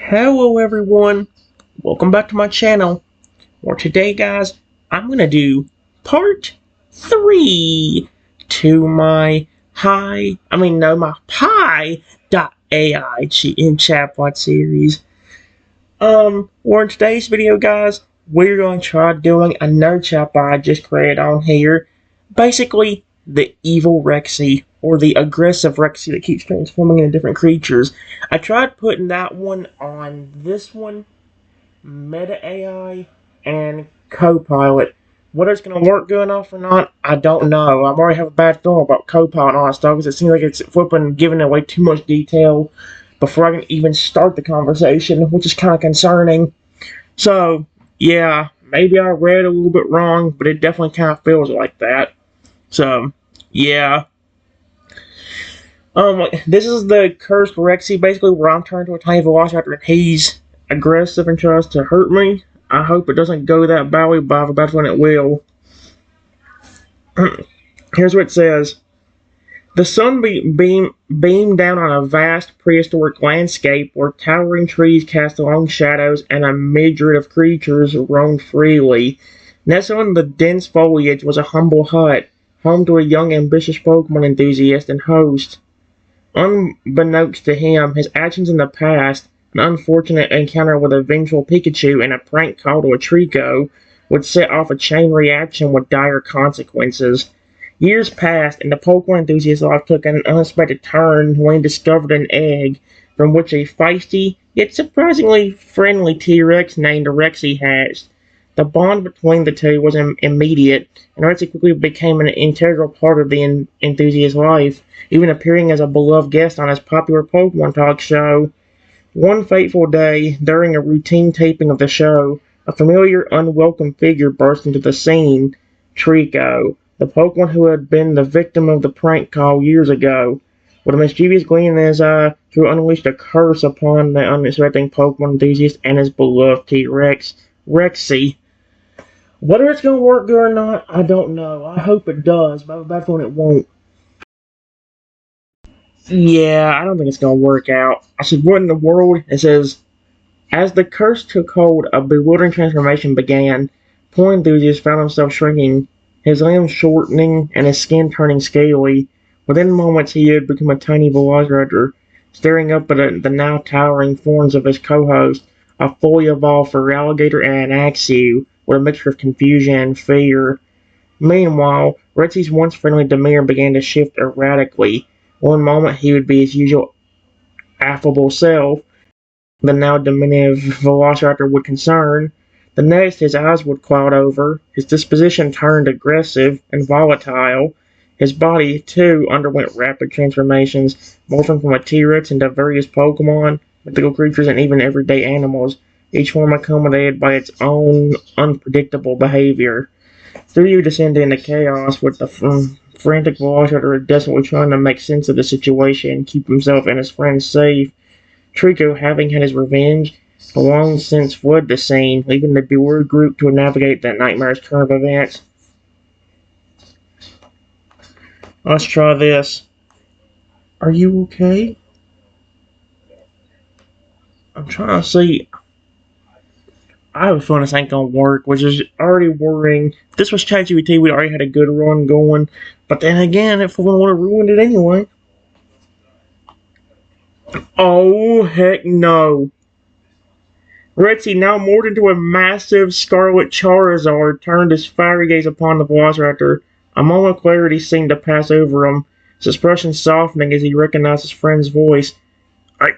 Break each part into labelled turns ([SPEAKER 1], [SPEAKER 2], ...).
[SPEAKER 1] Hello everyone, welcome back to my channel. Well, today guys, I'm gonna do part 3 to my my Pi.Ai in Chatbot series. Well, in today's video guys, we're going to try doing another chatbot I just created on here. Basically, the evil Rexy, or the aggressive Rexy that keeps transforming into different creatures. I tried putting that one on this one, Meta.Ai, and Copilot. Whether it's going to work good enough or not, I don't know. I already have a bad feeling about Copilot and all that stuff because it seems like it's flipping, giving away too much detail before I can even start the conversation, which is kind of concerning. So, yeah, maybe I read a little bit wrong, but it definitely kind of feels like that. So, yeah. This is the cursed Rexy, basically, where I'm turned to a tiny velociraptor and he's aggressive and tries to hurt me. I hope it doesn't go that badly, but I have a bad feeling it will. Here's what it says. The sun beamed down on a vast prehistoric landscape where towering trees cast long shadows and a myriad of creatures roamed freely. Nestled in the dense foliage was a humble hut, home to a young ambitious Pokemon enthusiast and host. Unbeknownst to him, his actions in the past, an unfortunate encounter with a vengeful Pikachu and a prank call to a Trico, would set off a chain reaction with dire consequences. Years passed, and the Pokemon enthusiast's life took an unexpected turn when he discovered an egg from which a feisty, yet surprisingly friendly T-Rex named Rexy hatched. The bond between the two was immediate, and Rexy quickly became an integral part of the enthusiast's life, even appearing as a beloved guest on his popular Pokemon talk show. One fateful day, during a routine taping of the show, a familiar, unwelcome figure burst into the scene. Trico, the Pokemon who had been the victim of the prank call years ago. With a mischievous gleam in his eye, Trico unleashed a curse upon the unsuspecting Pokemon enthusiast and his beloved T-Rex, Rexy. Whether it's going to work good or not, I don't know. I hope it does, but I have a bad feeling it won't. Yeah, I don't think it's going to work out. I said, what in the world? It says, as the curse took hold, a bewildering transformation began. Poor enthusiast found himself shrinking, his limbs shortening and his skin turning scaly. Within moments, he had become a tiny velociraptor, staring up at the now towering forms of his co-host, a fully evolved Feraligatr and an Axew, with a mixture of confusion and fear. Meanwhile, Retsy's once friendly demeanor began to shift erratically. One moment he would be his usual affable self, the now diminutive velociraptor would concern. The next, his eyes would cloud over, his disposition turned aggressive and volatile. His body, too, underwent rapid transformations, morphing from a T-Rex into various Pokemon, mythical creatures, and even everyday animals, each form accommodated by its own unpredictable behavior. Ryu descended into chaos with the frantic Velociraptor desperately trying to make sense of the situation and keep himself and his friends safe. Trico, having had his revenge, had long since fled the scene, leaving the bewildered group to navigate that nightmare's turn of events. Let's try this. Are you okay? I'm trying to see. I have a feeling this ain't gonna work, which is already worrying. If this was ChatGPT, we already had a good run going. But then again, if we would have ruined it anyway. Oh, heck no. Rexy, now morphed into a massive scarlet Charizard, turned his fiery gaze upon the Velociraptor. A moment of clarity seemed to pass over him, his expression softening as he recognized his friend's voice. I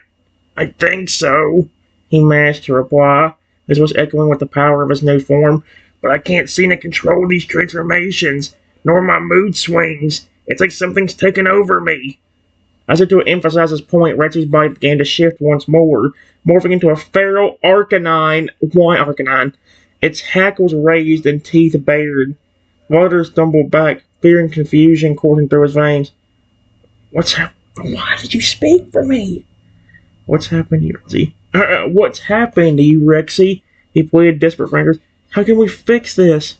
[SPEAKER 1] I think so, he managed to reply. His voice echoing with the power of his new form. But I can't seem to control these transformations, nor my mood swings. It's like something's taken over me. As if to emphasize his point, Retsy's body began to shift once more, morphing into a feral Arcanine. Why Arcanine? Its hackles raised and teeth bared. Walter stumbled back, fear and confusion coursing through his veins. Why did you speak for me? What's happened to you, Rexy? What's happened to you, Rexy? He pleaded, desperate fingers. How can we fix this?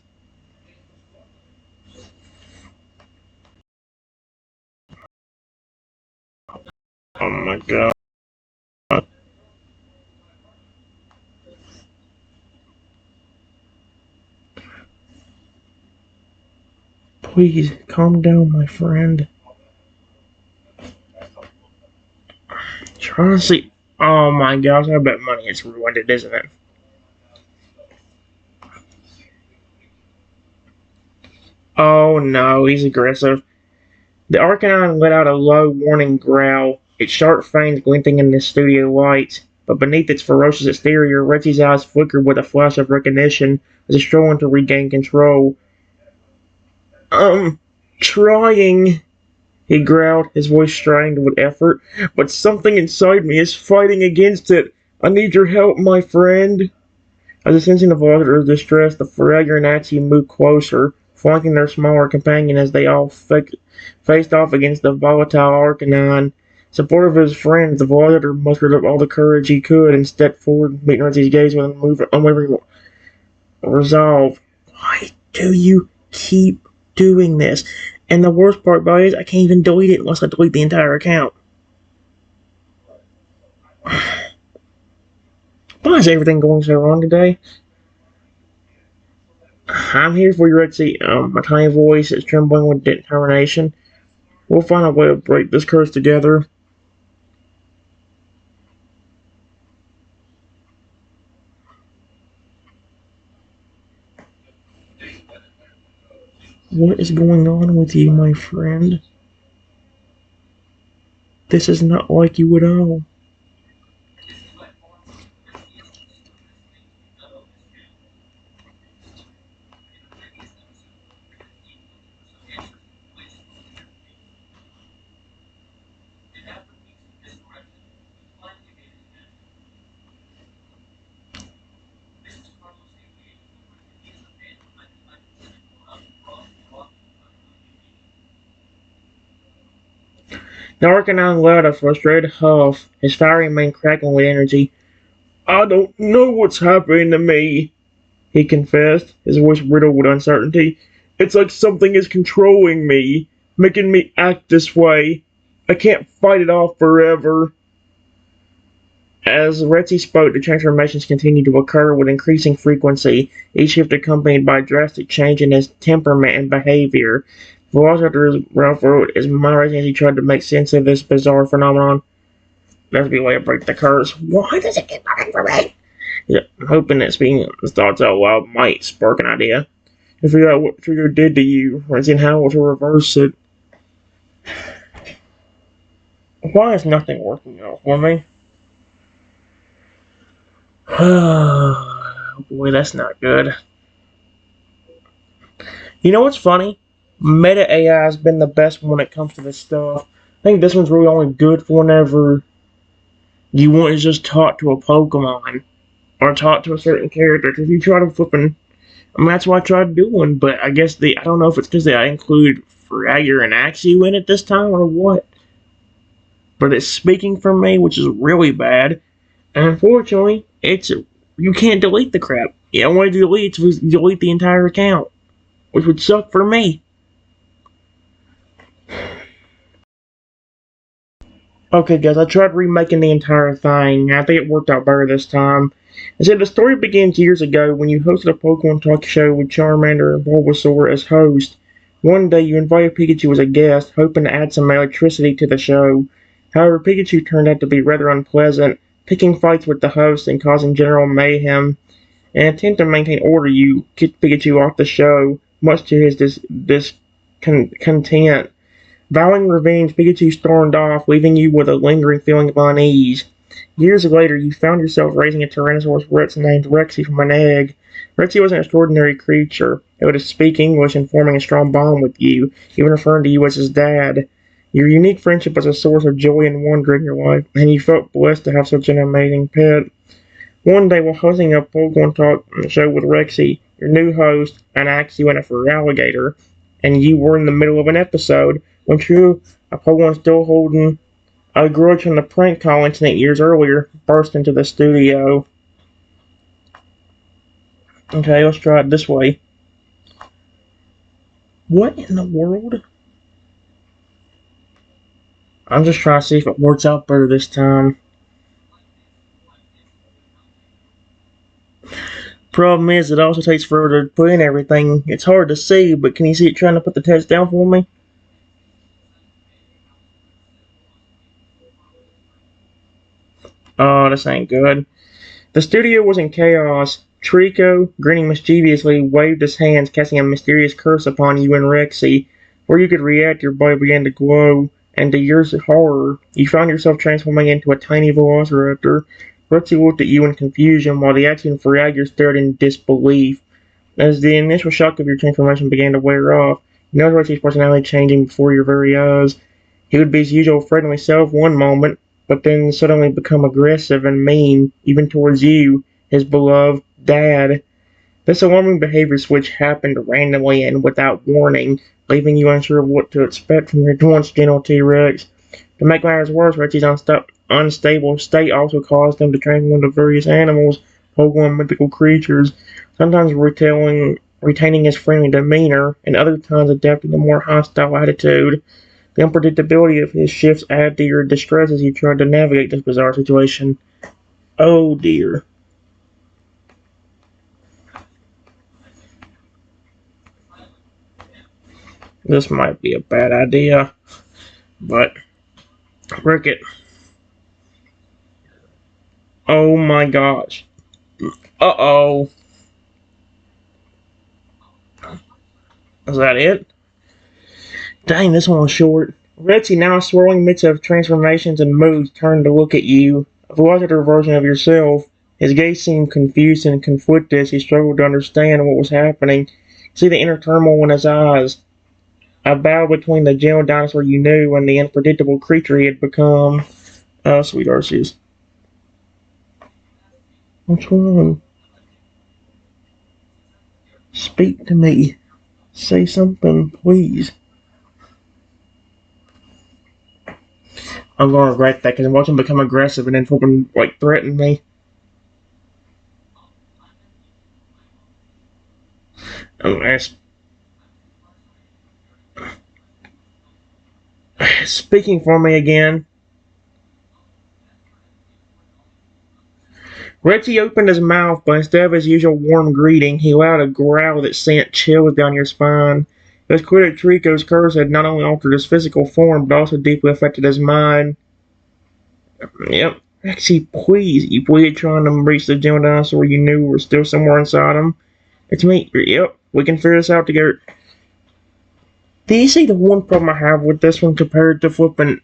[SPEAKER 1] Oh my god. Please, calm down, my friend. Trying to see. Oh my gosh, I bet money it's ruined it, isn't it? Oh no, he's aggressive. The Arcanine let out a low, warning growl, its sharp fangs glinting in the studio lights. But beneath its ferocious exterior, Rexy's eyes flickered with a flash of recognition as he strove to regain control. Trying, he growled, his voice strained with effort, but something inside me is fighting against it. I need your help, my friend. As if sensing the Velociraptor's distress, the Fragger and Axie moved closer, flanking their smaller companion as they all faced off against the volatile Arcanine. Supportive of his friends, the Velociraptor mustered up all the courage he could and stepped forward, meeting Rexy's gaze with an unwavering resolve. Why do you keep doing this? And the worst part about it is I can't even delete it unless I delete the entire account. Why is everything going so wrong today? I'm here for you, Rexy. My tiny voice is trembling with determination. We'll find a way to break this curse together. What is going on with you, my friend? This is not like you at all. The Arcanine let out a frustrated huff, his fiery mane crackling with energy. I don't know what's happening to me, he confessed, his voice riddled with uncertainty. It's like something is controlling me, making me act this way. I can't fight it off forever. As Rexy spoke, the transformations continued to occur with increasing frequency, each shift accompanied by a drastic change in his temperament and behavior. Velociraptor Ralph wrote his mind racing as he tried to make sense of this bizarre phenomenon. There's to be a way to break the curse. Why does it keep working for me? Yeah, I'm hoping that speaking his thoughts out loud might spark an idea. To figure out what Trigger did to you, and how to reverse it. Why is nothing working out for me? Oh boy, that's not good. You know what's funny? Meta.Ai has been the best when it comes to this stuff. I think this one's really only good for whenever you want to just talk to a Pokemon or talk to a certain character. Because if you try to flipping, I mean, that's what I tried doing, but I guess I don't know if it's because I include Fragger and Axie in it this time or what. But it's speaking for me, which is really bad. And unfortunately, you can't delete the crap. The only way to delete it is to delete the entire account, which would suck for me. Okay, guys, I tried remaking the entire thing. I think it worked out better this time. I said the story begins years ago when you hosted a Pokemon talk show with Charmander and Bulbasaur as hosts. One day you invited Pikachu as a guest, hoping to add some electricity to the show. However, Pikachu turned out to be rather unpleasant, picking fights with the host and causing general mayhem. In an attempt to maintain order, you kicked Pikachu off the show, much to his discontent. Vowing revenge, Pikachu stormed off, leaving you with a lingering feeling of unease. Years later, you found yourself raising a Tyrannosaurus Rex named Rexy from an egg. Rexy was an extraordinary creature. It would speak English and forming a strong bond with you, even referring to you as his dad. Your unique friendship was a source of joy and wonder in your life, and you felt blessed to have such an amazing pet. One day, while hosting a Pokemon Talk show with Rexy, your new host, an Axie went for alligator, and you were in the middle of an episode when True, a Pokemon still holding a grudge from the prank call incident years earlier, burst into the studio. Okay, let's try it this way. What in the world? I'm just trying to see if it works out better this time. Problem is, it also takes forever to put in everything. It's hard to see, but can you see it trying to put the text down for me? Oh, this ain't good. The studio was in chaos. Trico, grinning mischievously, waved his hands, casting a mysterious curse upon you and Rexy. Before you could react, your body began to glow, and to your horror, you found yourself transforming into a tiny velociraptor. Rexy looked at you in confusion, while the action Fragger stared in disbelief. As the initial shock of your transformation began to wear off, you noticed Rexy's personality changing before your very eyes. He would be his usual friendly self one moment, but then suddenly become aggressive and mean, even towards you, his beloved dad. This alarming behavior switch happened randomly and without warning, leaving you unsure of what to expect from your once gentle T-Rex. To make matters worse, Reggie's unstable state also caused him to transform into various animals, Pokemon mythical creatures, sometimes retaining his friendly demeanor, and other times adapting a more hostile attitude. The unpredictability of his shifts added to your distress as you tried to navigate this bizarre situation. Oh dear. This might be a bad idea, but Rick it. Oh my gosh. Uh-oh. Is that it? Dang, this one was short. Rexy, now a swirling mix of transformations and moods, turned to look at you, a larger version of yourself. His gaze seemed confused and conflicted as he struggled to understand what was happening. See the inner turmoil in his eyes. A battle between the gentle dinosaur you knew and the unpredictable creature he had become. Oh, sweet Arceus. What's wrong? Speak to me. Say something, please. I'm gonna regret that because I'm watching him become aggressive and then fucking like threaten me. Oh, speaking for me again. Rexy opened his mouth, but instead of his usual warm greeting, he allowed a growl that sent chills down your spine. It was clear that Trico's curse had not only altered his physical form, but also deeply affected his mind. Yep. Rexy, please. You pleaded, trying to reach the gentle dinosaur you knew was still somewhere inside him. It's me. Yep. We can figure this out together. Do you see the one problem I have with this one compared to flipping?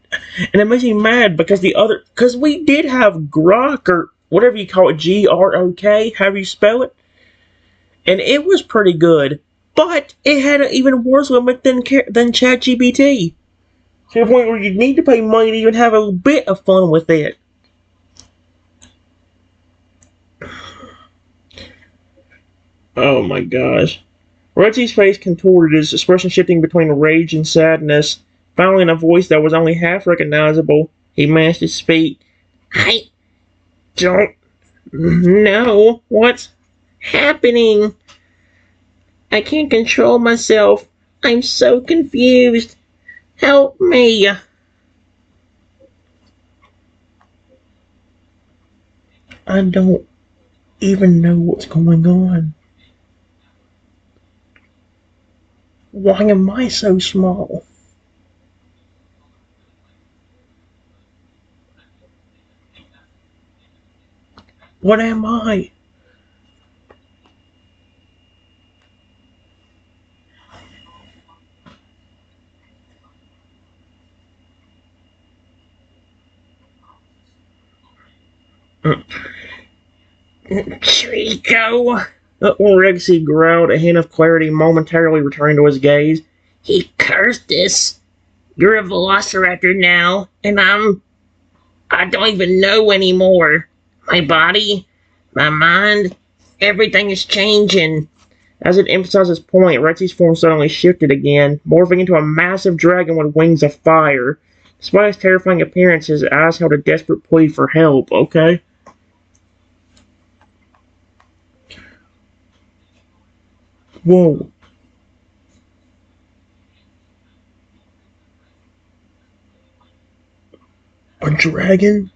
[SPEAKER 1] And it makes me mad because because we did have Grok or whatever you call it, Grok, however you spell it, and it was pretty good, but it had an even worse limit than ChatGPT. To the point where you need to pay money to even have a bit of fun with it. Oh my gosh. Reggie's face contorted, his expression shifting between rage and sadness. Finally, in a voice that was only half recognizable, he managed to speak. I don't know what's happening. I can't control myself. I'm so confused. Help me. I don't even know what's going on. Why am I so small? What am I? Trico! Rexy growled, a hint of clarity momentarily returning to his gaze. He cursed us. You're a velociraptor now, and I don't even know anymore. My body, my mind, everything is changing. As it emphasized his point, Rexy's form suddenly shifted again, morphing into a massive dragon with wings of fire. Despite his terrifying appearance, his eyes held a desperate plea for help, okay? Whoa. A dragon?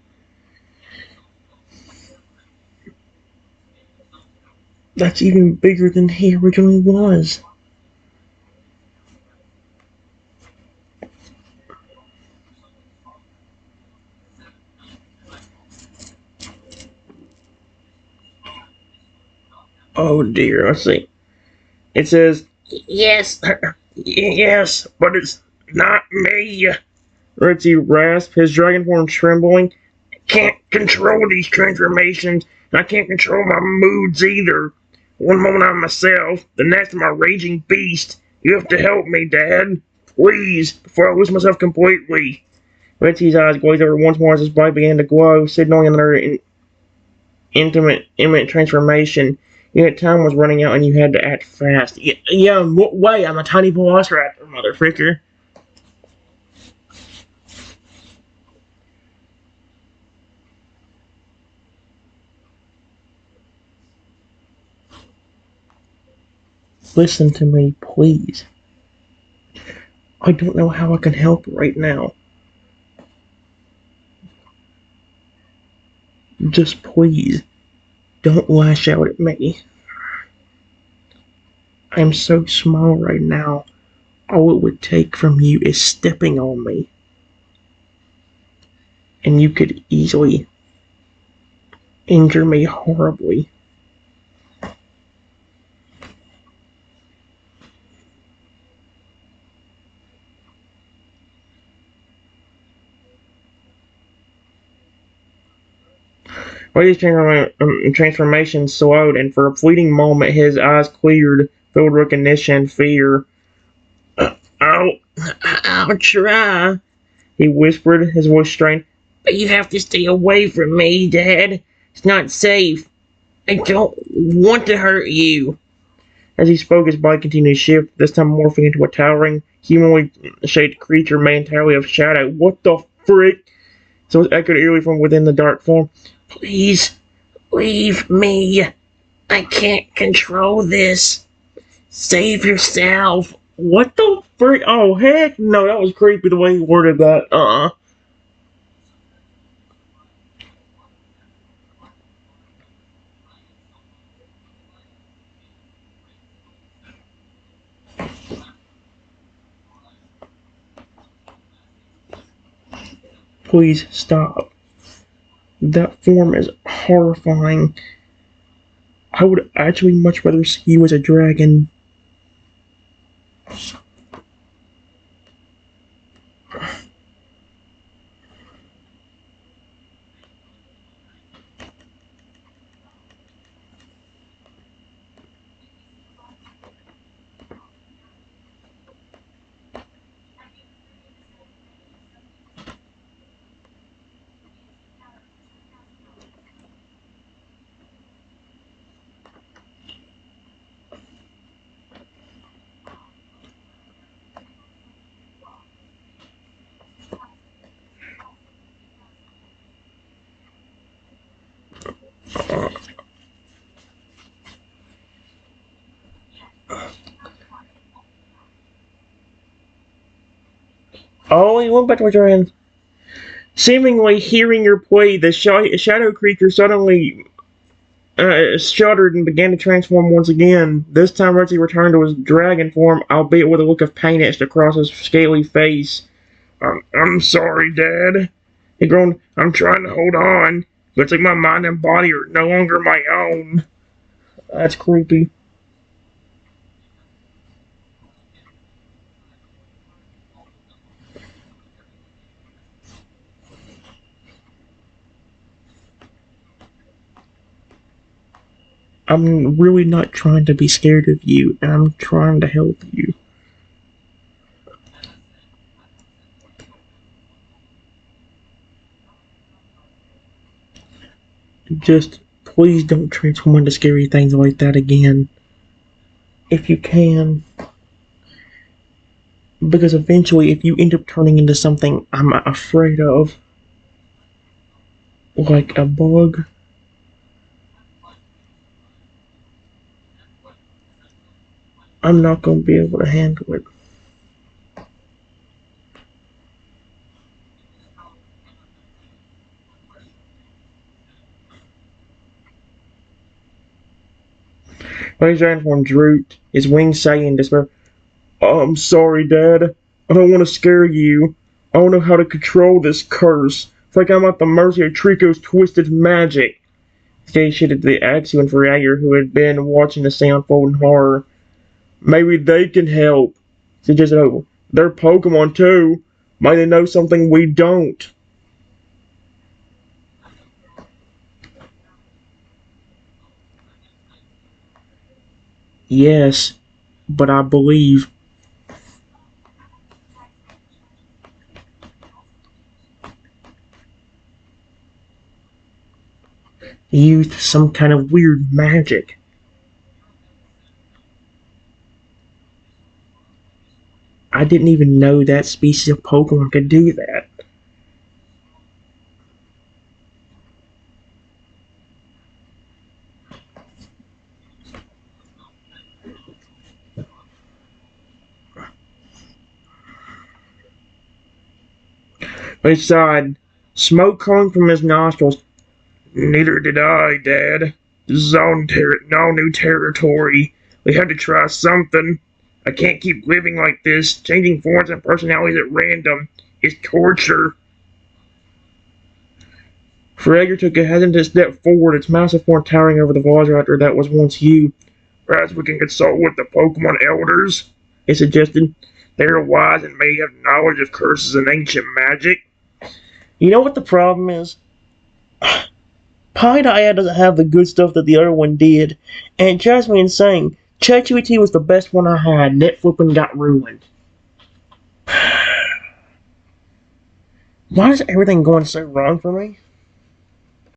[SPEAKER 1] That's even bigger than he originally was. Oh dear, let's see. It says, yes, yes, but it's not me. Rexy rasped, his dragon form trembling. I can't control these transformations, and I can't control my moods either. One moment I'm myself, the next I'm a raging beast. You have to help me, Dad. Please, before I lose myself completely. Rexy's eyes glazed over once more as his body began to glow, signaling another imminent transformation. Yet time was running out and you had to act fast. Yeah, what way? I'm a tiny velociraptor, motherfucker. Listen to me, please. I don't know how I can help right now. Just please, don't lash out at me. I'm so small right now. All it would take from you is stepping on me. And you could easily injure me horribly. Brady's transformation slowed, and for a fleeting moment his eyes cleared, filled with recognition and fear. I'll, I'll try, he whispered, his voice strained. But you have to stay away from me, Dad. It's not safe. I don't want to hurt you. As he spoke, his body continued to shift, this time morphing into a towering, humanly shaped creature made entirely of shadow. What the frick? So it echoed eerily from within the dark form. Please, leave me. I can't control this. Save yourself. What the frick? Oh, heck no, that was creepy the way he worded that. Please stop. That form is horrifying. I would actually much rather see you as a dragon. Oh, he went back to a dragon. Seemingly hearing your plea, the shadow creature suddenly shuddered and began to transform once again. This time, Rexy returned to his dragon form, albeit with a look of pain etched across his scaly face. I'm sorry, Dad. He groaned. I'm trying to hold on. Looks like my mind and body are no longer my own. That's creepy. I'm really not trying to be scared of you, and I'm trying to help you. Just please don't transform into scary things like that again. If you can. Because eventually, if you end up turning into something I'm afraid of, like a bug, I'm not going to be able to handle it. His uniform drooped, his wings sagging in despair. I'm sorry, Dad. I don't want to scare you. I don't know how to control this curse. It's like I'm at the mercy of Trico's twisted magic. Jay shifted to the Axu and Fragger, who had been watching the scene unfold in horror. Maybe they can help, suggested Opal. They're Pokemon too. Might they know something we don't? Yes, but I believe he used some kind of weird magic. I didn't even know that species of Pokemon could do that. But he sighed, smoke coming from his nostrils. Neither did I, Dad. This is all new territory. We had to try something. I can't keep living like this, changing forms and personalities at random. It's torture. Fragger took a hesitant step forward, its massive form towering over the Velociraptor that was once you. Perhaps we can consult with the Pokemon Elders, he suggested. They are wise and may have knowledge of curses and ancient magic. You know what the problem is? Pi.Ai doesn't have the good stuff that the other one did, and it drives me insane. ChatGPT was the best one I had. Net flipping got ruined. Why is everything going so wrong for me?